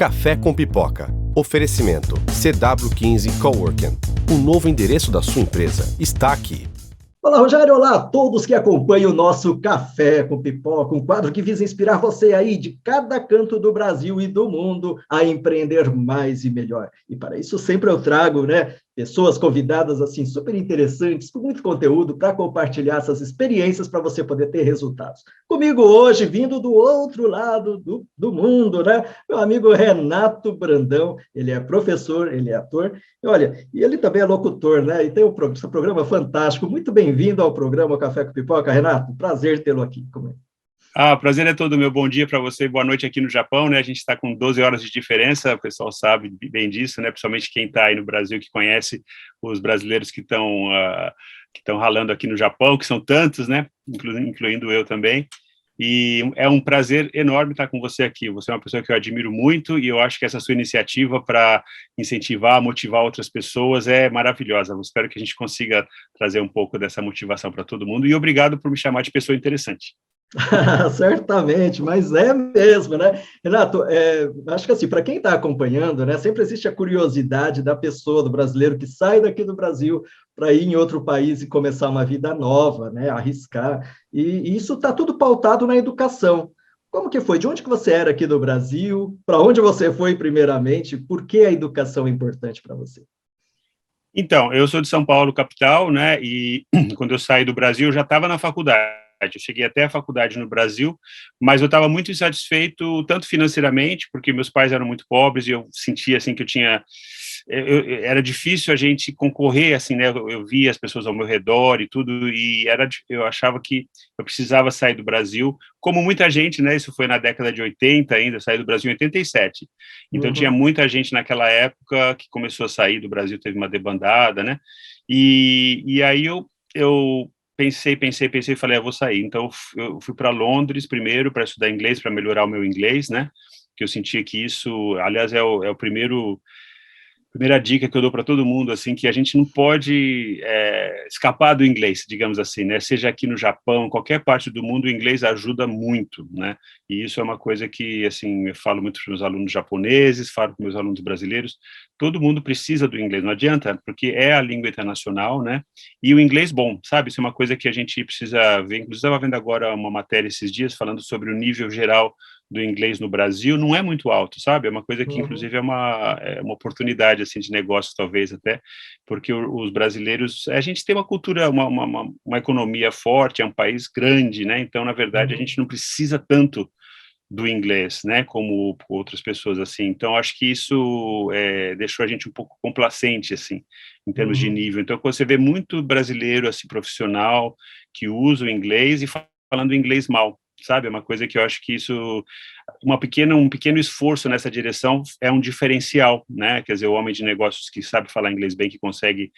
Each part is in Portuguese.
Café com Pipoca. Oferecimento CW15 Coworking. O novo endereço da sua empresa está aqui. Olá, Rogério. Olá a todos que acompanham o nosso Café com Pipoca, um quadro que visa inspirar você aí de cada canto do Brasil e do mundo a empreender mais e melhor. E para isso sempre eu trago, pessoas convidadas assim super interessantes, com muito conteúdo para compartilhar essas experiências para você poder ter resultados. Comigo hoje, vindo do outro lado do mundo, meu amigo Renato Brandão. Ele é professor, ele é ator, e ele também é locutor, e tem esse programa fantástico. Muito bem-vindo ao programa Café com Pipoca, Renato. Prazer tê-lo aqui comigo. O prazer é todo meu. Bom dia para você, boa noite aqui no Japão, A gente está com 12 horas de diferença, o pessoal sabe bem disso, Principalmente quem está aí no Brasil, que conhece os brasileiros que estão ralando aqui no Japão, que são tantos, Incluindo eu também. E é um prazer enorme estar com você aqui. Você é uma pessoa que eu admiro muito e eu acho que essa sua iniciativa para incentivar, motivar outras pessoas é maravilhosa. Eu espero que a gente consiga trazer um pouco dessa motivação para todo mundo. E obrigado por me chamar de pessoa interessante. Certamente, mas é mesmo, Renato, acho que assim, para quem está acompanhando, sempre existe a curiosidade da pessoa, do brasileiro que sai daqui do Brasil para ir em outro país e começar uma vida nova, arriscar, e isso está tudo pautado na educação. Como que foi? De onde que você era aqui do Brasil? Para onde você foi primeiramente? Por que a educação é importante para você? Então, eu sou de São Paulo, capital, E quando eu saí do Brasil, eu já estava na faculdade. Eu cheguei até a faculdade no Brasil, mas eu estava muito insatisfeito, tanto financeiramente, porque meus pais eram muito pobres e eu sentia assim que era difícil a gente concorrer, assim, Eu via as pessoas ao meu redor e tudo, e eu achava que eu precisava sair do Brasil, como muita gente, Isso foi na década de 80 ainda, eu saí do Brasil em 87. Então, tinha muita gente naquela época que começou a sair do Brasil, teve uma debandada, E aí eu pensei e falei, eu vou sair. Então, eu fui para Londres primeiro para estudar inglês, para melhorar o meu inglês, Que eu sentia que isso, aliás, é o primeira dica que eu dou para todo mundo, assim, que a gente não pode escapar do inglês, digamos assim, Seja aqui no Japão, qualquer parte do mundo, o inglês ajuda muito, E isso é uma coisa que, assim, eu falo muito para os meus alunos japoneses, falo para os meus alunos brasileiros, todo mundo precisa do inglês, não adianta, porque é a língua internacional, E o inglês bom, sabe? Isso é uma coisa que a gente precisa ver. Inclusive, estava vendo agora uma matéria esses dias falando sobre o nível geral do inglês no Brasil, não é muito alto, sabe? É uma coisa que, inclusive, é uma oportunidade, assim, de negócio, talvez, até, porque os brasileiros, a gente tem uma cultura, uma economia forte, é um país grande, Então, na verdade, a gente não precisa tanto do inglês, como outras pessoas, assim. Então, acho que isso deixou a gente um pouco complacente, assim, em termos de nível. Então, você vê muito brasileiro, assim, profissional, que usa o inglês e falando inglês mal, sabe? É uma coisa que eu acho que isso, um pequeno esforço nessa direção é um diferencial, Quer dizer, o homem de negócios que sabe falar inglês bem, que consegue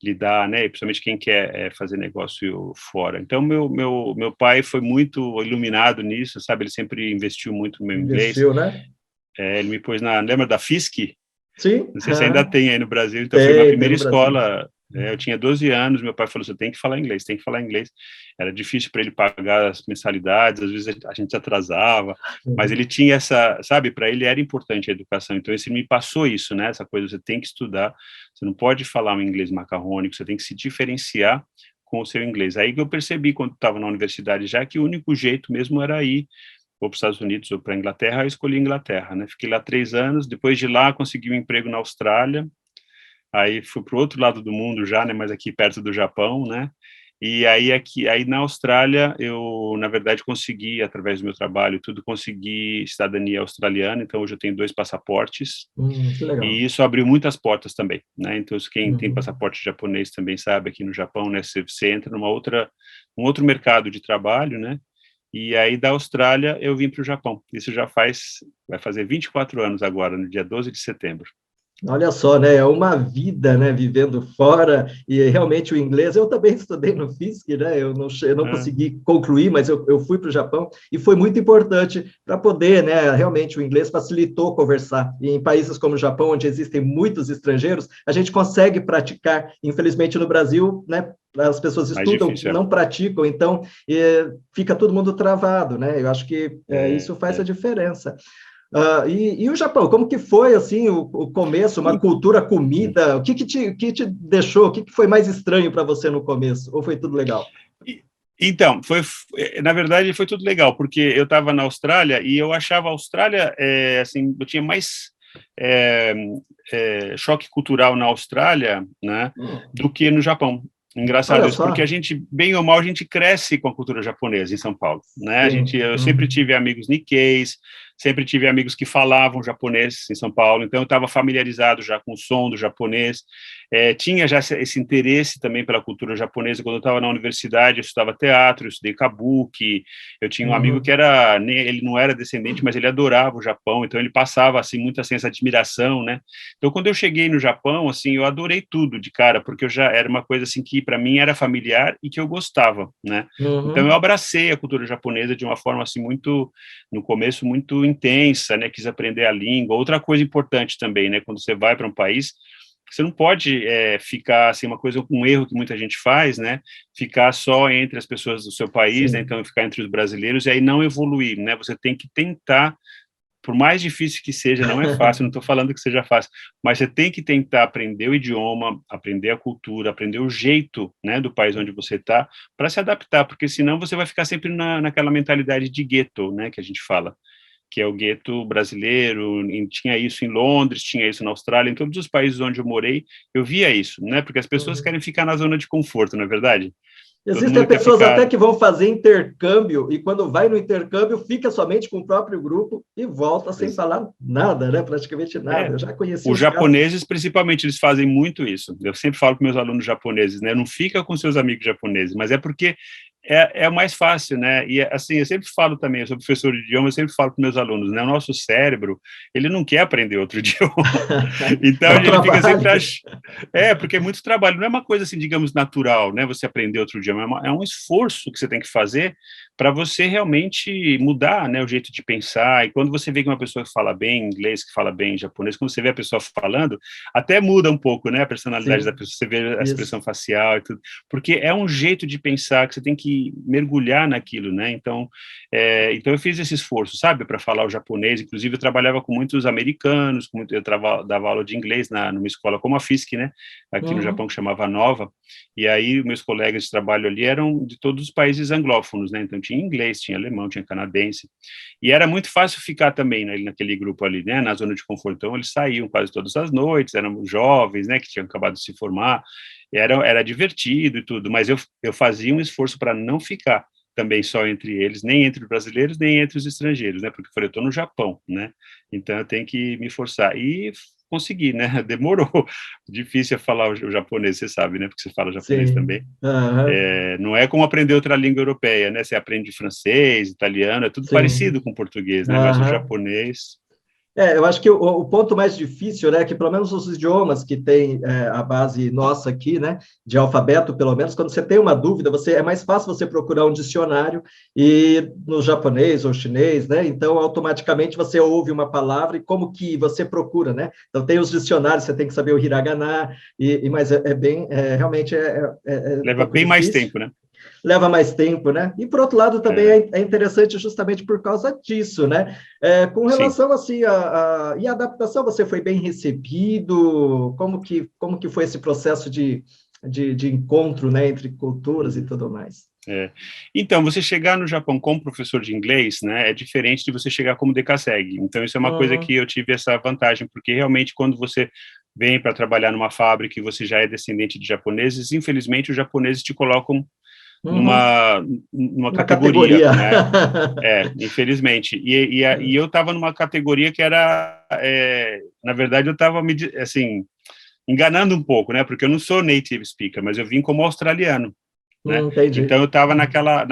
lidar, Principalmente quem quer fazer negócio fora. Então, meu pai foi muito iluminado nisso, sabe? Ele sempre investiu muito no meu inglês. Investiu, Ele me pôs lembra da FISC? Sim. Não sei se ainda tem aí no Brasil. Então, foi tem, minha primeira tem escola. Eu tinha 12 anos, meu pai falou, você tem que falar inglês, tem que falar inglês. Era difícil para ele pagar as mensalidades, às vezes a gente atrasava, mas ele tinha essa, sabe, para ele era importante a educação, então ele me passou isso, essa coisa, você tem que estudar, você não pode falar um inglês macarrônico, você tem que se diferenciar com o seu inglês. Aí que eu percebi, quando estava na universidade já, que o único jeito mesmo era ir ou para os Estados Unidos ou para a Inglaterra, eu escolhi a Inglaterra, Fiquei lá 3 anos, depois de lá consegui um emprego na Austrália. Aí fui para o outro lado do mundo já, mas aqui perto do Japão, E aí na Austrália, eu, na verdade, consegui, através do meu trabalho, consegui cidadania australiana, então hoje eu tenho 2 passaportes, que legal. E isso abriu muitas portas também, Então, quem tem passaporte japonês também sabe, aqui no Japão, você entra um outro mercado de trabalho, E aí da Austrália eu vim para o Japão. Isso vai fazer 24 anos agora, no dia 12 de setembro. Olha só, é uma vida, vivendo fora, e realmente o inglês, eu também estudei no FISC, eu não consegui concluir, mas eu fui para o Japão, e foi muito importante para poder, realmente o inglês facilitou conversar, e em países como o Japão, onde existem muitos estrangeiros, a gente consegue praticar, infelizmente no Brasil, as pessoas estudam, difícil, não praticam, então fica todo mundo travado, eu acho que isso faz a diferença. E o Japão, como que foi, assim, o começo, uma cultura, comida, o que te deixou, o que foi mais estranho para você no começo, ou foi tudo legal? Então, na verdade, foi tudo legal, porque eu estava na Austrália e eu achava a Austrália, assim, eu tinha mais é, choque cultural na Austrália, né, do que no Japão. Engraçado Olha isso, porque só. a gente, bem ou mal, a gente cresce com a cultura japonesa em São Paulo, né? Sim. Eu sempre tive amigos Nikkeis, sempre tive amigos que falavam japonês em São Paulo, então eu estava familiarizado já com o som do japonês, tinha já esse interesse também pela cultura japonesa. Quando eu estava na universidade, eu estudava teatro, eu estudei kabuki, eu tinha um amigo que ele não era descendente, mas ele adorava o Japão, então ele passava, assim, muita assim, essa admiração, né? Então, quando eu cheguei no Japão, assim, eu adorei tudo de cara, porque eu já era uma coisa, assim, que para mim era familiar e que eu gostava, né? Então, eu abracei a cultura japonesa de uma forma, assim, muito, no começo, muito intensa, né? Quis aprender a língua. Outra coisa importante também, né? Quando você vai para um país, você não pode ficar, assim, um erro que muita gente faz, né? Ficar só entre as pessoas do seu país, né? Então, ficar entre os brasileiros e aí não evoluir, né? Você tem que tentar, por mais difícil que seja, não é fácil, não estou falando que seja fácil, mas você tem que tentar aprender o idioma, aprender a cultura, aprender o jeito, né, do país onde você está, para se adaptar, porque senão você vai ficar sempre naquela mentalidade de gueto, né, que a gente fala, que é o gueto brasileiro. Tinha isso em Londres, tinha isso na Austrália, em todos os países onde eu morei, eu via isso, né, porque as pessoas querem ficar na zona de conforto, não é verdade? Todo Existem mundo quer pessoas até ficar... que vão fazer intercâmbio e quando vai no intercâmbio fica somente com o próprio grupo e volta sem falar nada, né? Praticamente nada. Eu já conheci Os os casos. japoneses, principalmente, eles fazem muito isso. Eu sempre falo com meus alunos japoneses, né? Não fica com seus amigos japoneses, mas é porque é o mais fácil, né? E, assim, eu sempre falo também, eu sou professor de idioma, eu sempre falo com meus alunos, né? O nosso cérebro, ele não quer aprender outro idioma. Então, Dá ele fica trabalho. sempre... porque é muito trabalho. Não é uma coisa, assim, digamos, natural, né? Você aprender outro idioma. É um esforço que você tem que fazer para você realmente mudar, né, o jeito de pensar. E quando você vê que uma pessoa que fala bem inglês, que fala bem japonês, quando você vê a pessoa falando, até muda um pouco, né, a personalidade da Sim, pessoa, você vê a isso. expressão facial e tudo, porque é um jeito de pensar que você tem que mergulhar naquilo, né? Então, eu fiz esse esforço, sabe, para falar o japonês. Inclusive, eu trabalhava com muitos americanos, dava aula de inglês numa escola como a FISC, né, aqui no Japão, que chamava Nova, e aí meus colegas de trabalho ali eram de todos os países anglófonos, né? Então tinha inglês, tinha alemão, tinha canadense, e era muito fácil ficar também, né, naquele grupo ali, né, na zona de conforto. Então eles saíam quase todas as noites, eram jovens, né, que tinham acabado de se formar, era divertido e tudo, mas eu fazia um esforço para não ficar também só entre eles, nem entre os brasileiros, nem entre os estrangeiros, né, porque eu falei, eu estou no Japão, né, então eu tenho que me forçar, e consegui, né, demorou, difícil é falar o japonês, você sabe, né, porque você fala japonês Sim. também. Aham. Não é como aprender outra língua europeia, né? Você aprende francês, italiano, é tudo Sim. parecido com português, né? Mas o Aham. japonês... Eu acho que o ponto mais difícil, né, que pelo menos os idiomas que tem a base nossa aqui, né, de alfabeto, pelo menos, quando você tem uma dúvida, é mais fácil você procurar um dicionário e no japonês ou chinês, né, então automaticamente você ouve uma palavra e como que você procura, né? Então tem os dicionários, você tem que saber o hiragana, mas realmente é um Leva pouco bem mais difícil. tempo, né? Leva mais tempo, né? E por outro lado também É, é interessante justamente por causa disso, né? Com sim. relação assim e a adaptação, você foi bem recebido? Como que foi esse processo de encontro, né, entre culturas e Uhum. tudo mais? Então, você chegar no Japão como professor de inglês, né, é diferente de você chegar como decassegue. Então, isso é uma coisa que Uhum, eu tive essa vantagem, porque realmente quando você vem para trabalhar numa fábrica e você já é descendente de japoneses, infelizmente os japoneses te colocam uhum. numa, numa Uma categoria, categoria. né? Infelizmente. E eu estava numa categoria que era, na verdade, eu estava assim, enganando um pouco, né? Porque eu não sou native speaker, mas eu vim como australiano, né? Entendi. Então eu estava naquela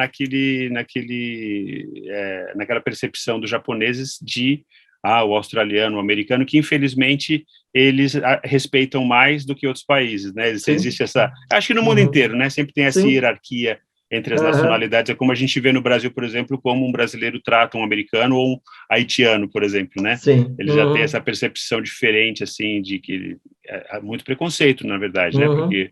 percepção dos japoneses de o australiano, o americano, que infelizmente eles respeitam mais do que outros países, né? Sim. Existe essa, acho que no mundo Uhum. inteiro, né? Sempre tem essa Sim. hierarquia entre as Aham. nacionalidades, é como a gente vê no Brasil, por exemplo, como um brasileiro trata um americano ou um haitiano, por exemplo, né? Sim. Ele já tem essa Uhum. percepção diferente, assim, de que há muito preconceito, na verdade, né? Uhum. Porque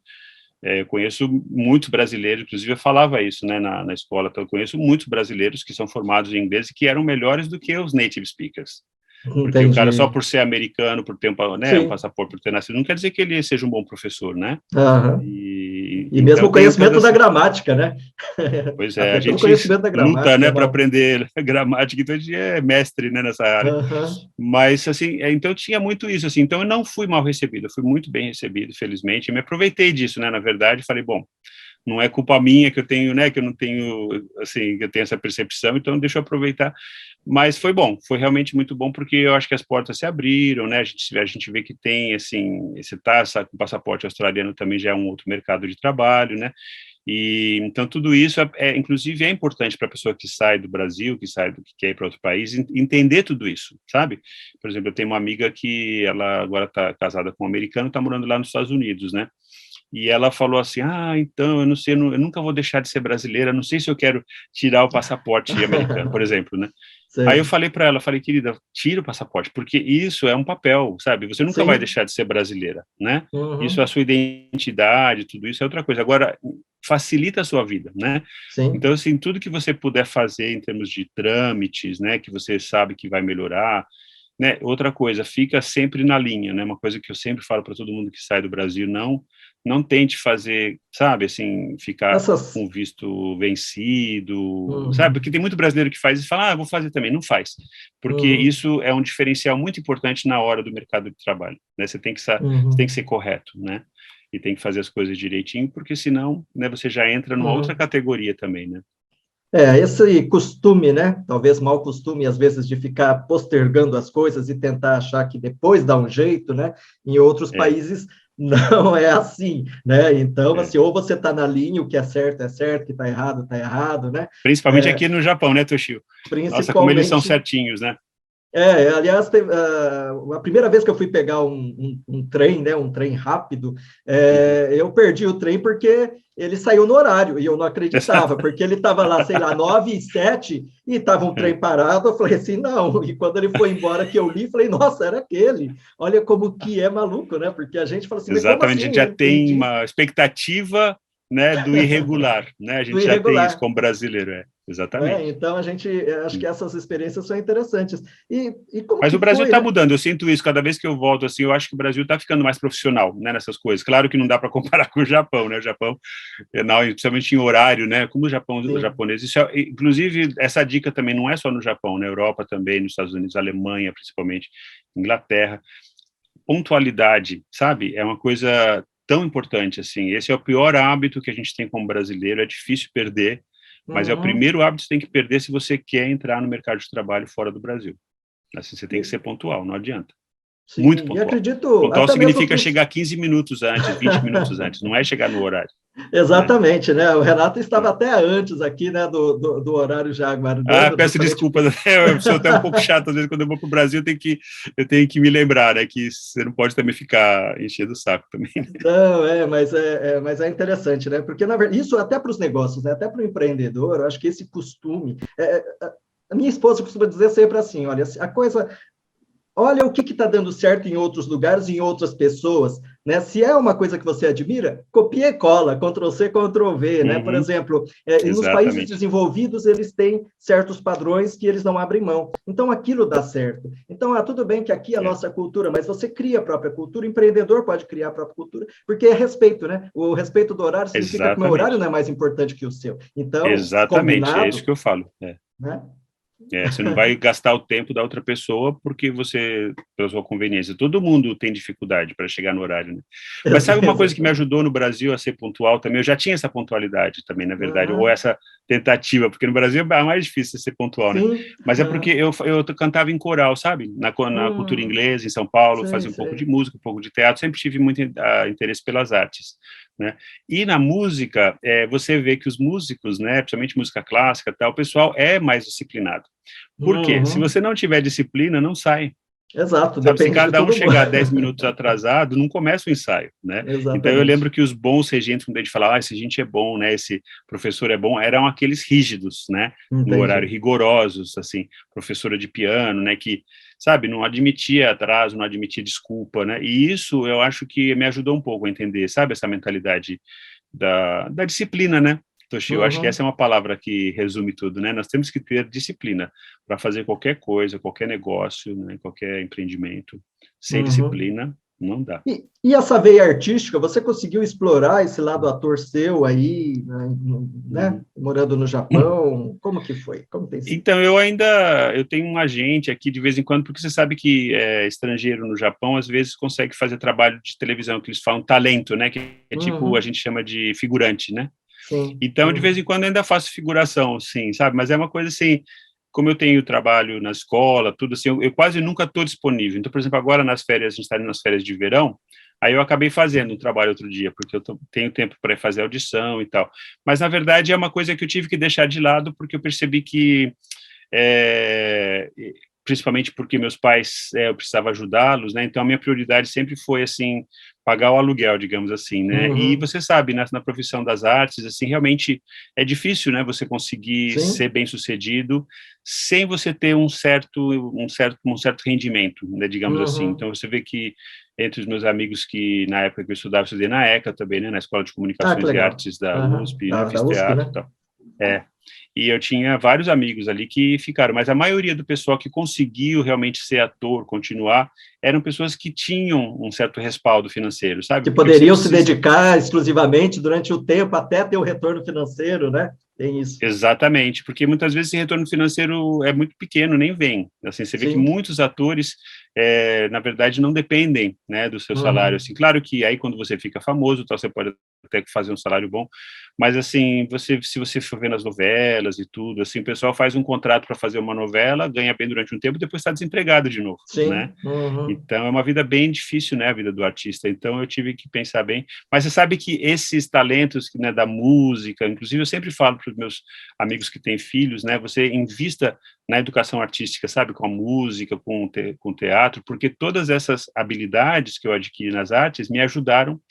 eu conheço muitos brasileiros, inclusive eu falava isso, né, na escola, então eu conheço muitos brasileiros que são formados em inglês e que eram melhores do que os native speakers. Porque o cara, Entendi. só por ser americano, por ter um Sim. passaporte, por ter nascido, não quer dizer que ele seja um bom professor, né? Aham. E E mesmo então o tem conhecimento todas da essas... gramática, né? Pois é, a Até pelo gente conhecimento da luta, gramática, né, é para uma... aprender gramática, então a gente é mestre, né, nessa área. Aham. Mas, assim, então tinha muito isso, assim, então eu não fui mal recebido, eu fui muito bem recebido, felizmente, e me aproveitei disso, né, na verdade, falei, bom, não é culpa minha que eu tenho, né, que eu não tenho, assim, que eu tenho essa percepção, então deixa eu aproveitar. Mas foi bom, foi realmente muito bom, porque eu acho que as portas se abriram, né, a gente vê que tem, assim, esse taça com passaporte australiano também já é um outro mercado de trabalho, né, e então tudo isso inclusive é importante para a pessoa que sai do Brasil, que quer ir para outro país, entender tudo isso, sabe? Por exemplo, eu tenho uma amiga que ela agora está casada com um americano, está morando lá nos Estados Unidos, né? E ela falou assim, então, eu não sei, eu nunca vou deixar de ser brasileira, não sei se eu quero tirar o passaporte americano, por exemplo, né? Aí eu Sei. falei para ela, querida, tira o passaporte, porque isso é um papel, sabe? Você nunca vai Sim. deixar de ser brasileira, né? Isso é a Uhum. sua identidade, tudo isso é outra coisa. Agora, facilita a sua vida, né? Sim. Então, assim, tudo que você puder fazer em termos de trâmites, né, que você sabe que vai melhorar, né? Outra coisa, fica sempre na linha, né? Uma coisa que eu sempre falo para todo mundo que sai do Brasil, não tente fazer, sabe, assim, ficar Essas... com visto vencido, sabe? Porque Uhum. tem muito brasileiro que faz e fala, vou fazer também. Não faz, porque Uhum. isso é um diferencial muito importante na hora do mercado de trabalho, né? Você tem que ser Uhum. correto, né? E tem que fazer as coisas direitinho, porque senão, né, você já entra numa outra Uhum. categoria também, né? Esse costume, né? Talvez mau costume, às vezes, de ficar postergando as coisas e tentar achar que depois dá um jeito, né? Em outros É, países não é assim, né? Então, é. assim, ou você está na linha, o que é certo, o que está errado, né? Principalmente aqui no Japão, né, Toshio? Nossa, como eles são Principalmente certinhos, né? aliás, a primeira vez que eu fui pegar um trem, né, um trem rápido, Uhum. eu perdi o trem porque ele saiu no horário e eu não acreditava, porque ele estava lá, sei lá, 9h07 e estava um trem parado. Eu falei assim, não. E quando ele foi embora, que eu li, falei, nossa, era aquele. Olha como que é maluco, né? Porque a gente fala assim, mas como Exatamente, a assim? gente já Eu tem entendi uma expectativa, né, do irregular, né? A do gente já tem isso irregular. como brasileiro, exatamente. Então, a gente, acho que essas experiências são interessantes. E como Mas que o Brasil foi, está né? mudando, eu sinto isso cada vez que eu volto, assim, eu acho que o Brasil está ficando mais profissional, né, nessas coisas. Claro que não dá para comparar com o Japão, né? O Japão, não, principalmente em horário, né? Como o Sim. japonês, isso inclusive essa dica também não é só no Japão, na Europa também, nos Estados Unidos, Alemanha, principalmente, Inglaterra. Pontualidade, sabe? É uma coisa tão importante assim. Esse é o pior hábito que a gente tem como brasileiro, é difícil perder, mas é o Uhum. primeiro hábito que você tem que perder se você quer entrar no mercado de trabalho fora do Brasil. Assim, você tem que ser pontual, não adianta. Muito Sim, e pontual. acredito, Pontual até mesmo significa para os. chegar 15 minutos antes, 20 minutos antes, não é chegar no horário, né? Exatamente, né? O Renato estava até antes aqui, né, do horário já aguardando, Peço justamente desculpas, porque. eu sou até um pouco chato, às vezes, quando eu vou para o Brasil, eu tenho que me lembrar, né, que você não pode também ficar enchendo o saco também. Não, mas é interessante, né? Porque, na verdade, isso até para os negócios, né? Até para o empreendedor, eu acho que esse costume. A minha esposa costuma dizer sempre assim: olha, a coisa. Olha o que está dando certo em outros lugares, em outras pessoas, né? Se é uma coisa que você admira, copia e cola, Ctrl+C, Ctrl+V, né? Por Uhum, exemplo, nos países exatamente. desenvolvidos, eles têm certos padrões que eles não abrem mão. Então, aquilo dá certo. Então, tudo bem que aqui é a É, nossa cultura, mas você cria a própria cultura, o empreendedor pode criar a própria cultura, porque é respeito, né? O respeito do horário significa que o meu horário exatamente. não é mais importante que o seu. Então, Exatamente, é isso combinado, que eu falo. né? Você não vai gastar o tempo da outra pessoa porque você, pela sua conveniência. Todo mundo tem dificuldade para chegar no horário, né? Mas sabe uma coisa que me Exatamente. ajudou no Brasil a ser pontual também? Eu já tinha essa pontualidade também, na verdade, ou Uhum. essa tentativa, porque no Brasil é mais difícil ser pontual, né? Sim. Mas é porque Uhum. eu cantava em coral, sabe? Na cultura inglesa, em São Paulo, Sei, fazia um pouco de sei. música, um pouco de teatro, sempre tive muito interesse pelas artes, né? E na música, você vê que os músicos, né, principalmente música clássica, tal, o pessoal é mais disciplinado. Por quê? Se Uhum. você não tiver disciplina, não sai. Exato, Sabe, se depende de cada um todo mundo. chegar 10 minutos atrasado, não começa o ensaio, né? Então eu lembro Exatamente. que os bons regentes, quando a gente falava, esse gente é bom, né? Esse professor é bom, eram aqueles rígidos, né? No horário, Entendi. rigorosos, assim, professora de piano, né? Que, sabe, não admitia atraso, não admitia desculpa, né? E isso eu acho que me ajudou um pouco a entender, sabe, essa mentalidade da disciplina, né? Toshio, eu acho que essa é uma palavra que resume tudo, né? Nós temos que ter disciplina para fazer qualquer coisa, qualquer negócio, né? Qualquer empreendimento. Sem disciplina, não dá. E essa veia artística, você conseguiu explorar esse lado ator seu aí, né? Morando no Japão? Como que foi? Como tem sido? Então, eu tenho um agente aqui de vez em quando, porque você sabe que estrangeiro no Japão, às vezes, consegue fazer trabalho de televisão, que eles falam talento, né? Que é tipo, a gente chama de figurante, né? Sim. Então, de vez em quando, eu ainda faço figuração, sim, sabe? Mas é uma coisa assim, como eu tenho trabalho na escola, tudo assim, eu quase nunca estou disponível. Então, por exemplo, agora nas férias, a gente está indo nas férias de verão, aí eu acabei fazendo um trabalho outro dia, porque eu tenho tempo para fazer audição e tal. Mas, na verdade, é uma coisa que eu tive que deixar de lado, porque eu percebi que, principalmente porque meus pais, eu precisava ajudá-los, né? Então, a minha prioridade sempre foi, assim, pagar o aluguel, digamos assim, né? E você sabe, na profissão das artes, assim, realmente é difícil, né? Você conseguir ser bem-sucedido sem você ter um certo rendimento, né? Digamos assim. Então, você vê que entre os meus amigos que, na época que eu estudei na ECA também, né? Na Escola de Comunicações e Artes da USP, né? Fiz teatro e tal. E eu tinha vários amigos ali que ficaram, mas a maioria do pessoal que conseguiu realmente ser ator, continuar, eram pessoas que tinham um certo respaldo financeiro, sabe? Que poderiam se dedicar exclusivamente durante o tempo até ter o retorno financeiro, né? Tem isso. Exatamente, porque muitas vezes esse retorno financeiro é muito pequeno, nem vem. Assim, você vê que muitos atores, na verdade, não dependem, né, do seu salário. Assim, claro que aí quando você fica famoso, você pode até fazer um salário bom, mas assim, se você for ver nas novelas e tudo, assim, o pessoal faz um contrato para fazer uma novela, ganha bem durante um tempo, depois está desempregado de novo, né? Então é uma vida bem difícil, né, a vida do artista. Então eu tive que pensar bem. Mas você sabe que esses talentos, né, da música, inclusive eu sempre falo para os meus amigos que têm filhos, né, você invista na educação artística, sabe, com a música, com o teatro, porque todas essas habilidades que eu adquiri nas artes me ajudaram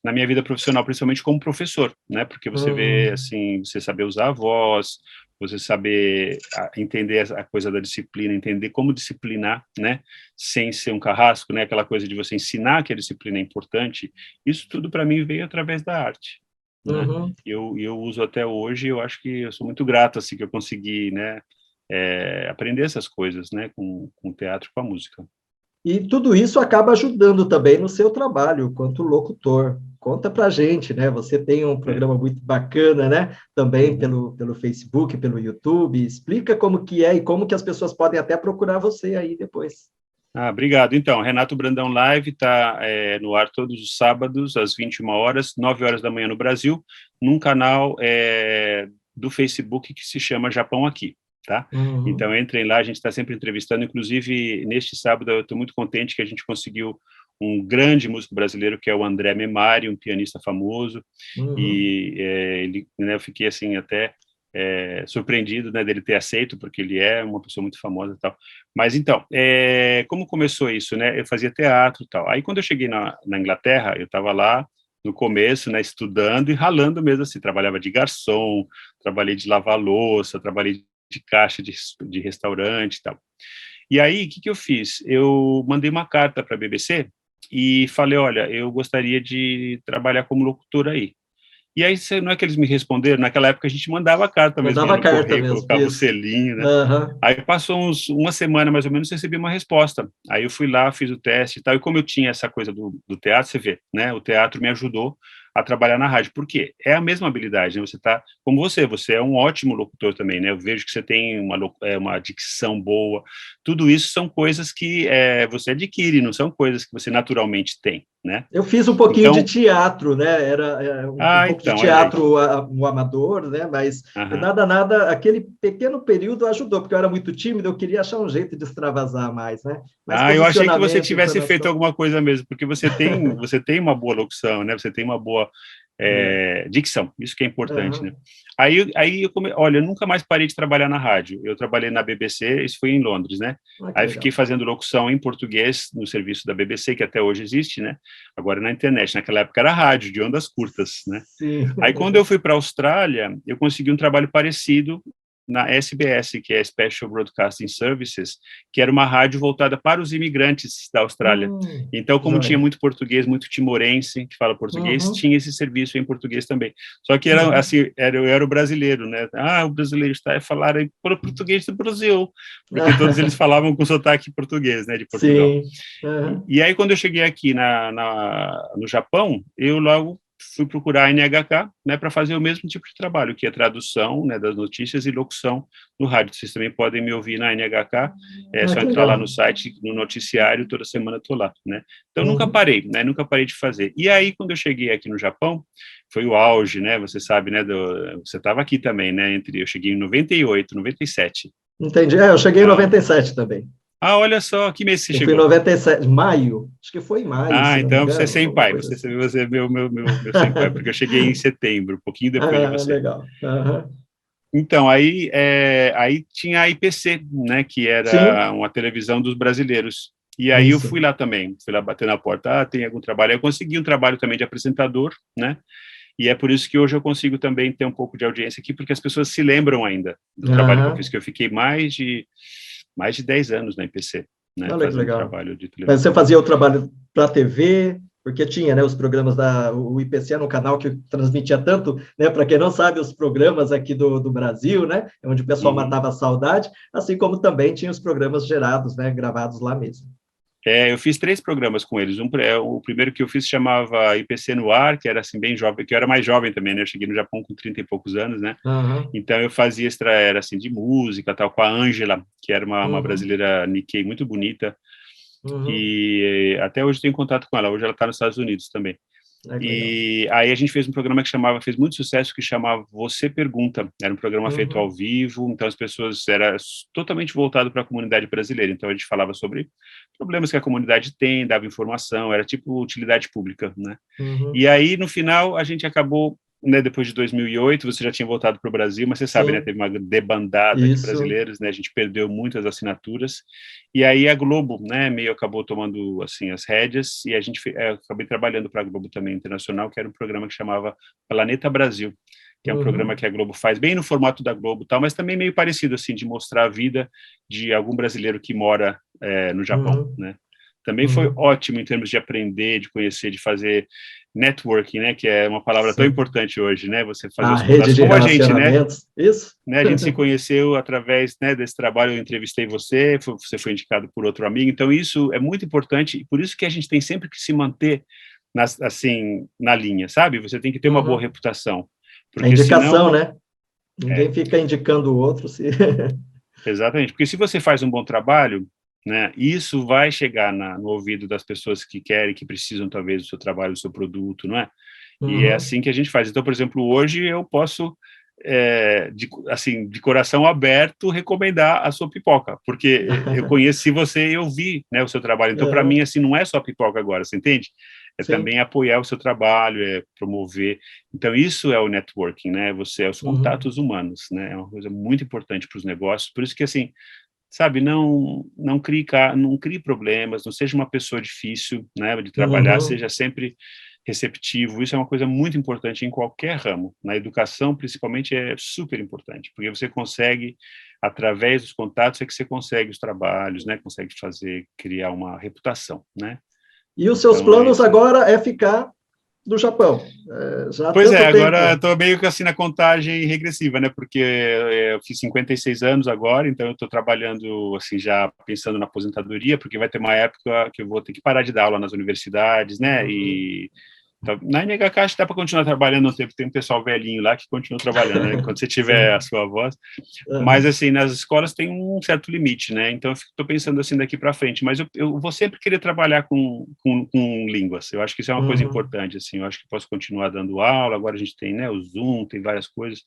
na minha vida profissional, principalmente como professor, né? Porque você vê, assim, você saber usar a voz, você saber entender a coisa da disciplina, entender como disciplinar, né? Sem ser um carrasco, né? Aquela coisa de você ensinar que a disciplina é importante. Isso tudo para mim veio através da arte. Né? Eu uso até hoje. Eu acho que eu sou muito grato assim que eu consegui, né? Aprender essas coisas, né? Com o teatro, com a música. E tudo isso acaba ajudando também no seu trabalho, quanto locutor. Conta pra gente, né? Você tem um programa muito bacana, né? Também pelo Facebook, pelo YouTube. Explica como que é e como que as pessoas podem até procurar você aí depois. Obrigado. Então, Renato Brandão Live está no ar todos os sábados, às 21 horas, 9 horas da manhã no Brasil, num canal do Facebook que se chama Japão Aqui. Tá? Então, entrem lá, a gente está sempre entrevistando, inclusive, neste sábado, eu estou muito contente que a gente conseguiu um grande músico brasileiro, que é o André Memari, um pianista famoso, e ele, né, eu fiquei, assim, até surpreendido, né, dele ter aceito, porque ele é uma pessoa muito famosa e tal. Mas, então, como começou isso, né? Eu fazia teatro e tal. Aí, quando eu cheguei na Inglaterra, eu estava lá, no começo, né, estudando e ralando mesmo, assim, trabalhava de garçom, trabalhei de lavar louça, trabalhei de caixa de restaurante e tal. E aí, o que eu fiz? Eu mandei uma carta para a BBC e falei, olha, eu gostaria de trabalhar como locutor aí. E aí, não é que eles me responderam, naquela época a gente mandava carta mesmo, mandava carta correio, mesmo, colocava o isso. selinho, né? Aí passou uma semana, mais ou menos, recebi uma resposta. Aí eu fui lá, fiz o teste e tal, e como eu tinha essa coisa do teatro, você vê, né? O teatro me ajudou a trabalhar na rádio. Por quê? É a mesma habilidade, né? Você tá, como você é um ótimo locutor também, né? Eu vejo que você tem uma dicção boa. Tudo isso são coisas que você adquire, não são coisas que você naturalmente tem, né? Eu fiz um pouquinho de teatro, né? Era um pouco então, de teatro um amador, né? Mas nada, aquele pequeno período ajudou, porque eu era muito tímido, eu queria achar um jeito de extravasar mais, né? Mas eu achei que você tivesse feito alguma coisa mesmo, porque você tem uma boa locução, né? Você tem uma boa dicção, isso que é importante, né? Aí olha, eu nunca mais parei de trabalhar na rádio. Eu trabalhei na BBC, isso foi em Londres, né? Aí fiquei fazendo locução em português no serviço da BBC, que até hoje existe, né? Agora na internet. Naquela época era rádio, de ondas curtas, né? Sim. Aí quando eu fui para a Austrália, eu consegui um trabalho parecido na SBS, que é Special Broadcasting Services, que era uma rádio voltada para os imigrantes da Austrália. Então, como tinha muito português, muito timorense que fala português, tinha esse serviço em português também. Só que era assim, eu era o brasileiro, né? O brasileiro está a falar português do Brasil, porque todos eles falavam com sotaque português, né, de Portugal. Sim. E aí, quando eu cheguei aqui no Japão, eu logo fui procurar a NHK, né, para fazer o mesmo tipo de trabalho, que é tradução, né, das notícias e locução no rádio. Vocês também podem me ouvir na NHK, é só entrar lá no site, no noticiário, toda semana estou lá, né. Então, nunca parei, né, nunca parei de fazer. E aí, quando eu cheguei aqui no Japão, foi o auge, né, você sabe, né, você estava aqui também, né, eu cheguei em 98, 97. Entendi, eu cheguei em 97 também. Olha só, que mês você chegou? Fui em 97, maio, acho que foi em maio. Então você é sem pai, você é meu sem pai, porque eu cheguei em setembro, um pouquinho depois de você. Legal. Então, aí tinha a IPC, né, que era uma televisão dos brasileiros, e aí eu fui lá também, fui lá bater na porta, tem algum trabalho? Eu consegui um trabalho também de apresentador, né, e é por isso que hoje eu consigo também ter um pouco de audiência aqui, porque as pessoas se lembram ainda do trabalho que eu fiz, que eu fiquei mais de 10 anos na IPC, né, fazendo legal. Trabalho de televisão. Mas você fazia o trabalho para a TV, porque tinha, né, os programas o IPC era um canal que transmitia tanto, né, para quem não sabe, os programas aqui do Brasil, né, onde o pessoal matava a saudade, assim como também tinha os programas gerados, né, gravados lá mesmo. Eu fiz 3 programas com eles. O primeiro que eu fiz chamava IPC no Ar, que era assim bem jovem, que eu era mais jovem também, né? Eu cheguei no Japão com 30 e poucos anos, né? Então eu fazia era assim de música, tal, com a Ângela, que era uma brasileira Nikkei muito bonita, e até hoje tenho contato com ela. Hoje ela está nos Estados Unidos também. E aí a gente fez um programa fez muito sucesso, que chamava Você Pergunta. Era um programa feito ao vivo, então as pessoas, era totalmente voltado para a comunidade brasileira. Então a gente falava sobre problemas que a comunidade tem, dava informação, era tipo utilidade pública, né? E aí no final a gente acabou, né, depois de 2008, você já tinha voltado para o Brasil, mas você sabe, né, teve uma debandada de brasileiros, né, a gente perdeu muitas assinaturas, e aí a Globo, né, meio acabou tomando, assim, as rédeas, e a gente acabei trabalhando para a Globo também Internacional, que era um programa que chamava Planeta Brasil, que é um programa que a Globo faz bem no formato da Globo, tal, mas também meio parecido, assim, de mostrar a vida de algum brasileiro que mora no Japão, né. Também foi ótimo em termos de aprender, de conhecer, de fazer networking, né, que é uma palavra tão importante hoje, né, você fazer as coisas como a gente, né, isso, né, a gente se conheceu através, né, desse trabalho, eu entrevistei você foi indicado por outro amigo, então isso é muito importante, e por isso que a gente tem sempre que se manter, assim, na linha, sabe, você tem que ter uma boa reputação. Porque a indicação, senão, né, ninguém fica indicando o outro. Exatamente, porque se você faz um bom trabalho, né, isso vai chegar no ouvido das pessoas que querem, que precisam talvez do seu trabalho, do seu produto, não é? E é assim que a gente faz. Então, por exemplo, hoje eu posso, de coração aberto, recomendar a sua pipoca, porque eu conheci você e eu vi, né, o seu trabalho. Então, para mim, assim, não é só pipoca agora, você entende? É também apoiar o seu trabalho, promover. Então, isso é o networking, né? É os contatos humanos, né? É uma coisa muito importante para os negócios. Por isso que, assim, sabe, não crie problemas, não seja uma pessoa difícil, né, de trabalhar, seja sempre receptivo. Isso é uma coisa muito importante em qualquer ramo. Na educação, principalmente, é super importante, porque você consegue, através dos contatos, é que você consegue os trabalhos, né, consegue criar uma reputação, né. E os seus planos agora é ficar do Japão. Agora estou meio que assim na contagem regressiva, né? Porque eu fiz 56 anos agora, então eu estou trabalhando assim já pensando na aposentadoria, porque vai ter uma época que eu vou ter que parar de dar aula nas universidades, né? E então, na NHK acho que dá para continuar trabalhando um tempo, tem um pessoal velhinho lá que continua trabalhando, né? Enquanto você tiver a sua voz. Mas assim, nas escolas tem um certo limite, né? Então eu estou pensando assim daqui para frente, mas eu vou sempre querer trabalhar com línguas. Eu acho que isso é uma coisa importante, assim. Eu acho que posso continuar dando aula. Agora a gente tem, né, o Zoom, tem várias coisas.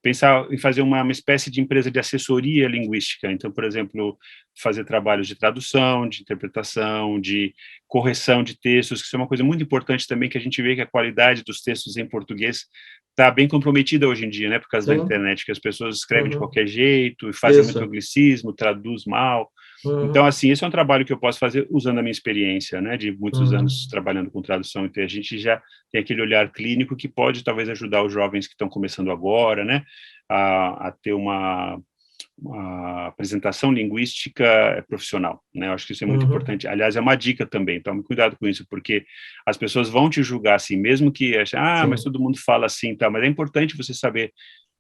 Pensar em fazer uma espécie de empresa de assessoria linguística. Então, por exemplo, fazer trabalhos de tradução, de interpretação, de correção de textos, que isso é uma coisa muito importante também, que a gente vê que a qualidade dos textos em português está bem comprometida hoje em dia, né, por causa da internet, que as pessoas escrevem de qualquer jeito, e fazem muito anglicismo, traduz mal, Então, assim, esse é um trabalho que eu posso fazer usando a minha experiência, né, de muitos anos trabalhando com tradução. Então, a gente já tem aquele olhar clínico que pode, talvez, ajudar os jovens que estão começando agora, né, a ter uma apresentação linguística profissional, né? Eu acho que isso é muito importante. Aliás, é uma dica também, tome cuidado com isso, porque as pessoas vão te julgar assim, mesmo que achem, mas todo mundo fala assim, tá? Mas é importante você saber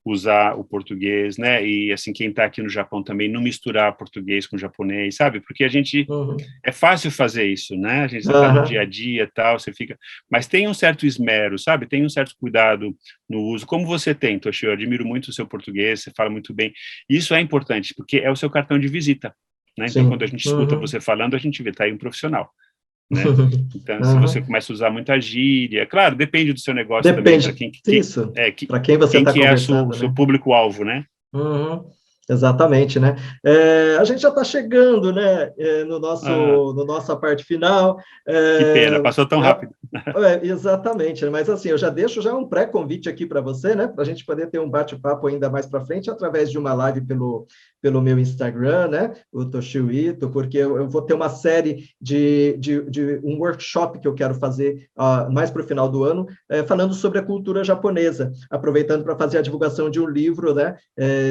usar o português, né? E assim, quem está aqui no Japão também, não misturar português com japonês, sabe? Porque a gente é fácil fazer isso, né? A gente está no dia a dia e tal, você fica, mas tem um certo esmero, sabe? Tem um certo cuidado no uso, como você tem, Toshio. Eu admiro muito o seu português, você fala muito bem. Isso é importante, porque é o seu cartão de visita, né? Então, quando a gente escuta você falando, a gente vê, tá aí um profissional. Né? Então, se você começa a usar muita gíria, claro, depende do seu negócio também, para quem você está conversando, é seu público-alvo, né? Exatamente, né? A gente já está chegando, né, no nossa parte final. Que pena, passou tão rápido. Exatamente, mas assim, eu já deixo um pré-convite aqui para você, né, para a gente poder ter um bate-papo ainda mais para frente, através de uma live pelo meu Instagram, né, o Toshio Ito, porque eu vou ter uma série de um workshop que eu quero fazer mais para o final do ano, falando sobre a cultura japonesa, aproveitando para fazer a divulgação de um livro, né,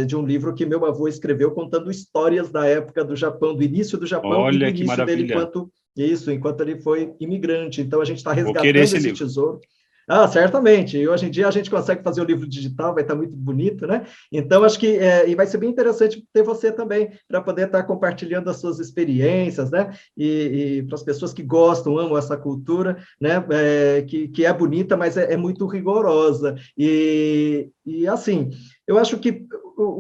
de um livro que meu avô escreveu contando histórias da época do Japão, do início do Japão. Olha, e do início dele enquanto ele foi imigrante. Então, a gente está resgatando esse tesouro. Certamente. E hoje em dia a gente consegue fazer o livro digital, vai estar muito bonito, né? Então, acho que e vai ser bem interessante ter você também, para poder estar compartilhando as suas experiências, né? E para as pessoas que gostam, amam essa cultura, né? Que é bonita, mas é muito rigorosa. E assim, eu acho que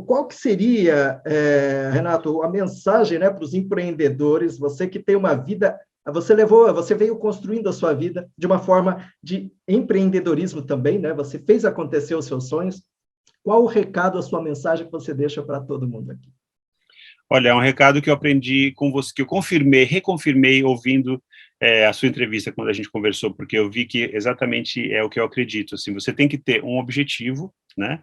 qual que seria, Renato, a mensagem, né, para os empreendedores, você que tem uma vida, você veio construindo a sua vida de uma forma de empreendedorismo também, né? Você fez acontecer os seus sonhos. Qual o recado, a sua mensagem que você deixa para todo mundo aqui? Olha, é um recado que eu aprendi com você, que eu reconfirmei ouvindo a sua entrevista quando a gente conversou, porque eu vi que exatamente é o que eu acredito. Assim, você tem que ter um objetivo, né?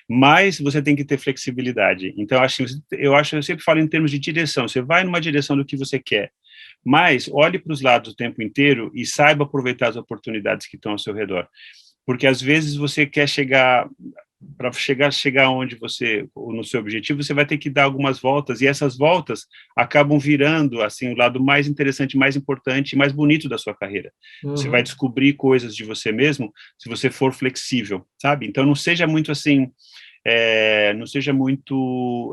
Mas você tem que ter flexibilidade. Então, eu sempre falo em termos de direção. Você vai numa direção do que você quer, mas olhe para os lados o tempo inteiro e saiba aproveitar as oportunidades que estão ao seu redor. Porque, às vezes, você quer chegar onde você, no seu objetivo, você vai ter que dar algumas voltas, e essas voltas acabam virando, assim, o lado mais interessante, mais importante, mais bonito da sua carreira. Você vai descobrir coisas de você mesmo se você for flexível, sabe? Então, não seja muito assim... não seja muito...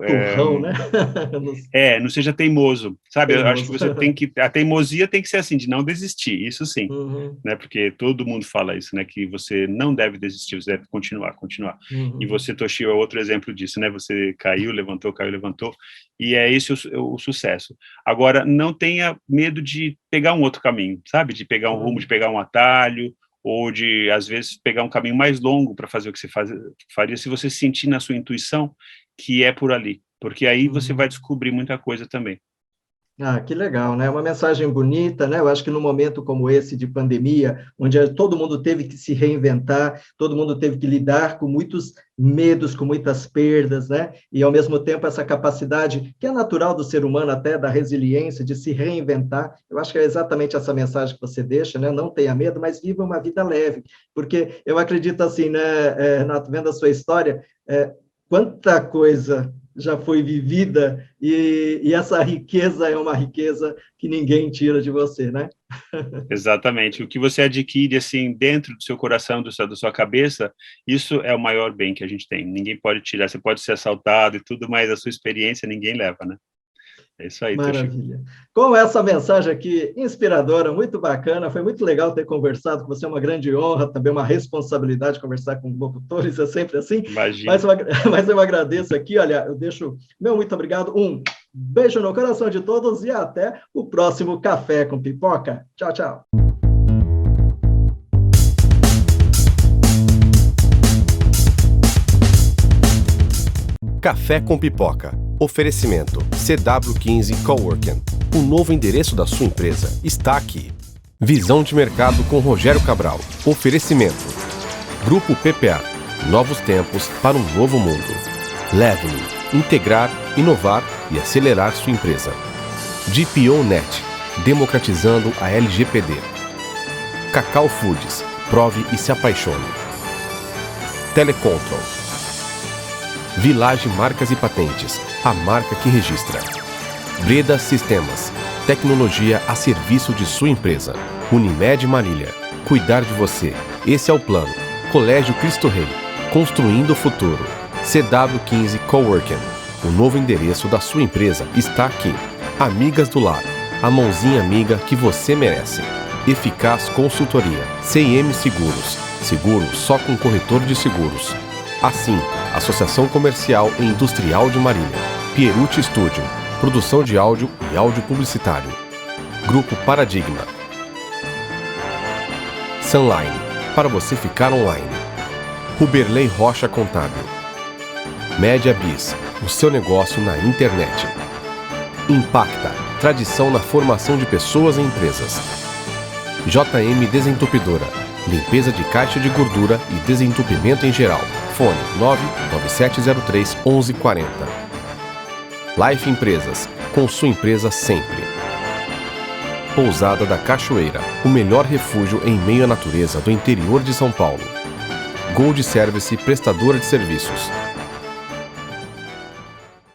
né? Não seja teimoso, sabe? Eu acho que você tem que... A teimosia tem que ser assim, de não desistir, isso sim, né? Porque todo mundo fala isso, né? Que você não deve desistir, você deve continuar. E você, Toshio, é outro exemplo disso, né? Você caiu, levantou, e é esse o sucesso. Agora, não tenha medo de pegar um outro caminho, sabe? De pegar um rumo, de pegar um atalho, ou de, às vezes, pegar um caminho mais longo para fazer o que você faria, se você sentir na sua intuição que é por ali, porque aí você vai descobrir muita coisa também. Que legal, né? Uma mensagem bonita, né? Eu acho que num momento como esse de pandemia, onde todo mundo teve que se reinventar, todo mundo teve que lidar com muitos medos, com muitas perdas, né? E, ao mesmo tempo, essa capacidade, que é natural do ser humano, até da resiliência, de se reinventar. Eu acho que é exatamente essa mensagem que você deixa, né? Não tenha medo, mas viva uma vida leve. Porque eu acredito assim, né, Renato, vendo a sua história, quanta coisa já foi vivida, e essa riqueza é uma riqueza que ninguém tira de você, né? Exatamente. O que você adquire, assim, dentro do seu coração, da sua cabeça, isso é o maior bem que a gente tem. Ninguém pode tirar. Você pode ser assaltado e tudo, mas a sua experiência ninguém leva, né? É isso aí, maravilha. Toshio. Com essa mensagem aqui inspiradora, muito bacana, foi muito legal ter conversado com você, é uma grande honra, também uma responsabilidade conversar com locutores, é sempre assim. Imagina. Mas eu agradeço aqui, olha, eu deixo meu muito obrigado, um beijo no coração de todos e até o próximo Café com Pipoca. Tchau, tchau. Café com Pipoca. Oferecimento CW15 Coworking. O novo endereço da sua empresa está aqui. Visão de mercado com Rogério Cabral. Oferecimento. Grupo PPA. Novos tempos para um novo mundo. Leve-me. Integrar, inovar e acelerar sua empresa. GPO.net, democratizando a LGPD. Cacau Foods, prove e se apaixone. Telecontrol. Village Marcas e Patentes, a marca que registra. Breda Sistemas, tecnologia a serviço de sua empresa. Unimed Marília, cuidar de você, esse é o plano. Colégio Cristo Rei, construindo o futuro. CW15 Coworking, o novo endereço da sua empresa está aqui. Amigas do Lar, a mãozinha amiga que você merece. Eficaz Consultoria, CM Seguros, seguro só com corretor de seguros. Assim, Associação Comercial e Industrial de Marília. Pierucci Studio, produção de áudio e áudio publicitário. Grupo Paradigma. Sunline, para você ficar online. Ruberley Rocha Contábil. Média Bis, o seu negócio na internet. Impacta, tradição na formação de pessoas e empresas. JM Desentupidora, limpeza de caixa de gordura e desentupimento em geral. Fone 99703 1140. Life Empresas, com sua empresa sempre. Pousada da Cachoeira, o melhor refúgio em meio à natureza do interior de São Paulo. Gold Service, prestadora de serviços.